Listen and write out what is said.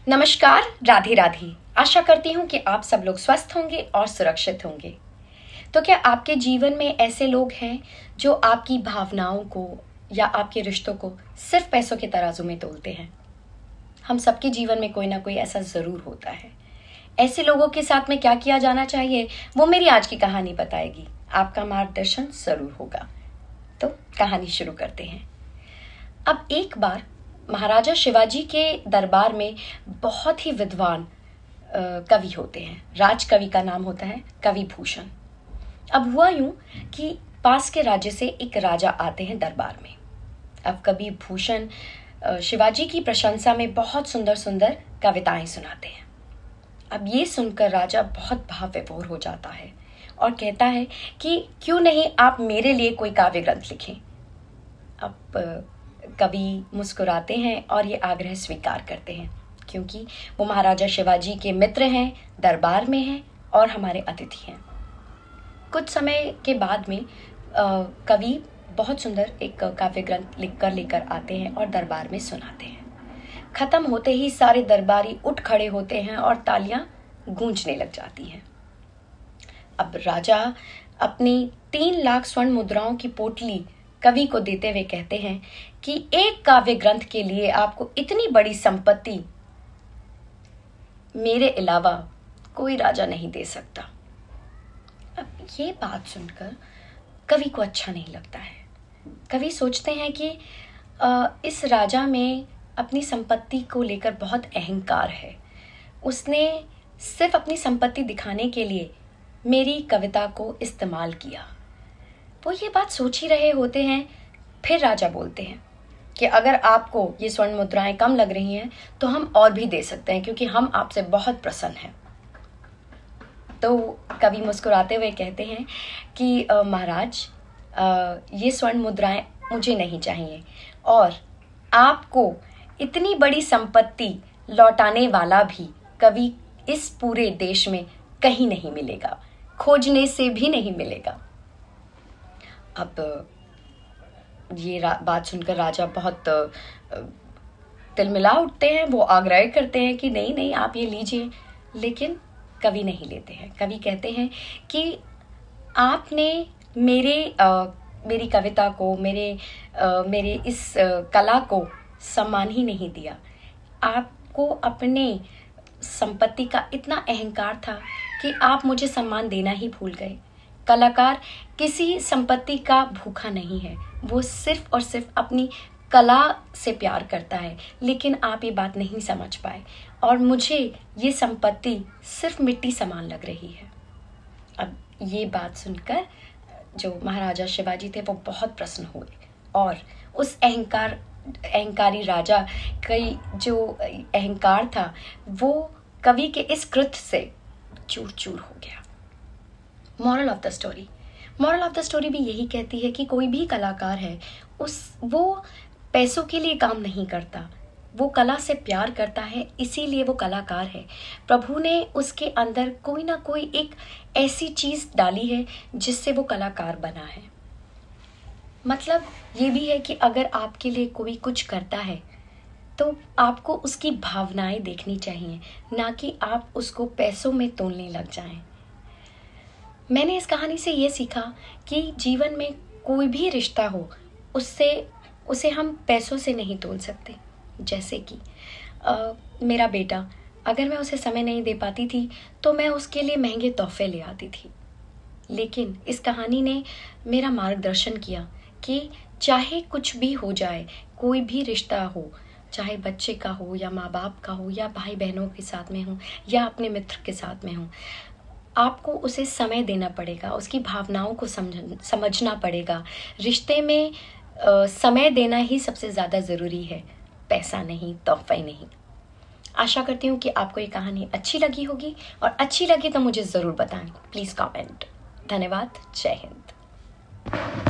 नमस्कार, राधे राधे। आशा करती हूँ कि आप सब लोग स्वस्थ होंगे और सुरक्षित होंगे। तो क्या आपके जीवन में ऐसे लोग हैं जो आपकी भावनाओं को या आपके रिश्तों को सिर्फ पैसों के तराजू में तोलते हैं? हम सबके जीवन में कोई ना कोई ऐसा ज़रूर होता है। ऐसे लोगों के साथ में क्या किया जाना चाहिए, वो मेरी आज की कहानी बताएगी। आपका मार्गदर्शन ज़रूर होगा। तो कहानी शुरू करते हैं। अब एक बार महाराजा शिवाजी के दरबार में बहुत ही विद्वान कवि होते हैं। राजकवि का नाम होता है कवि भूषण। अब हुआ यूं कि पास के राज्य से एक राजा आते हैं दरबार में। अब कवि भूषण शिवाजी की प्रशंसा में बहुत सुंदर सुंदर कविताएं सुनाते हैं। अब ये सुनकर राजा बहुत भाव विभोर हो जाता है और कहता है कि क्यों नहीं आप मेरे लिए कोई काव्य ग्रंथ लिखें। अब कवि मुस्कुराते हैं और ये आग्रह स्वीकार करते हैं, क्योंकि वो महाराजा शिवाजी के मित्र हैं, दरबार में हैं और हमारे अतिथि हैं। कुछ समय के बाद में कवि बहुत सुंदर एक काव्य ग्रंथ लेकर आते हैं और दरबार में सुनाते हैं। खत्म होते ही सारे दरबारी उठ खड़े होते हैं और तालियां गूंजने लग जाती हैं। अब राजा अपनी 3 लाख स्वर्ण मुद्राओं की पोटली कवि को देते हुए कहते हैं कि एक काव्य ग्रंथ के लिए आपको इतनी बड़ी संपत्ति मेरे अलावा कोई राजा नहीं दे सकता। अब ये बात सुनकर कवि को अच्छा नहीं लगता है। कवि सोचते हैं कि इस राजा में अपनी संपत्ति को लेकर बहुत अहंकार है। उसने सिर्फ अपनी संपत्ति दिखाने के लिए मेरी कविता को इस्तेमाल किया। वो ये बात सोच ही रहे होते हैं, फिर राजा बोलते हैं कि अगर आपको ये स्वर्ण मुद्राएं कम लग रही हैं तो हम और भी दे सकते हैं, क्योंकि हम आपसे बहुत प्रसन्न हैं। तो कवि मुस्कुराते हुए कहते हैं कि महाराज, ये स्वर्ण मुद्राएं मुझे नहीं चाहिए, और आपको इतनी बड़ी संपत्ति लौटाने वाला भी कवि इस पूरे देश में कहीं नहीं मिलेगा, खोजने से भी नहीं मिलेगा। अब ये बात सुनकर राजा बहुत तिलमिला उठते हैं। वो आग्रह करते हैं कि नहीं नहीं, आप ये लीजिए, लेकिन कवि नहीं लेते हैं। कवि कहते हैं कि आपने मेरी कविता को, मेरे इस कला को सम्मान ही नहीं दिया। आपको अपने संपत्ति का इतना अहंकार था कि आप मुझे सम्मान देना ही भूल गए। कलाकार किसी संपत्ति का भूखा नहीं है, वो सिर्फ और सिर्फ अपनी कला से प्यार करता है। लेकिन आप ये बात नहीं समझ पाए और मुझे ये संपत्ति सिर्फ मिट्टी समान लग रही है। अब ये बात सुनकर जो महाराजा शिवाजी थे वो बहुत प्रसन्न हुए और उस अहंकारी राजा का जो अहंकार था वो कवि के इस कृत्य से चूर चूर हो गया। मॉरल ऑफ द स्टोरी भी यही कहती है कि कोई भी कलाकार है, वो पैसों के लिए काम नहीं करता, वो कला से प्यार करता है, इसीलिए वो कलाकार है। प्रभु ने उसके अंदर कोई ना कोई एक ऐसी चीज़ डाली है जिससे वो कलाकार बना है। मतलब ये भी है कि अगर आपके लिए कोई कुछ करता है तो आपको उसकी भावनाएं देखनी चाहिए, ना कि आप उसको पैसों में तोलने लग जाएं। मैंने इस कहानी से ये सीखा कि जीवन में कोई भी रिश्ता हो, उसे हम पैसों से नहीं तोल सकते। जैसे कि मेरा बेटा, अगर मैं उसे समय नहीं दे पाती थी तो मैं उसके लिए महंगे तोहफे ले आती थी। लेकिन इस कहानी ने मेरा मार्गदर्शन किया कि चाहे कुछ भी हो जाए, कोई भी रिश्ता हो, चाहे बच्चे का हो या माँ बाप का हो या भाई बहनों के साथ में हो या अपने मित्र के साथ में हो, आपको उसे समय देना पड़ेगा, उसकी भावनाओं को समझना पड़ेगा। रिश्ते में समय देना ही सबसे ज़्यादा ज़रूरी है, पैसा नहीं, तोहफे नहीं। आशा करती हूँ कि आपको ये कहानी अच्छी लगी होगी, और अच्छी लगी तो मुझे ज़रूर बताएं। Please comment. धन्यवाद। जय हिंद।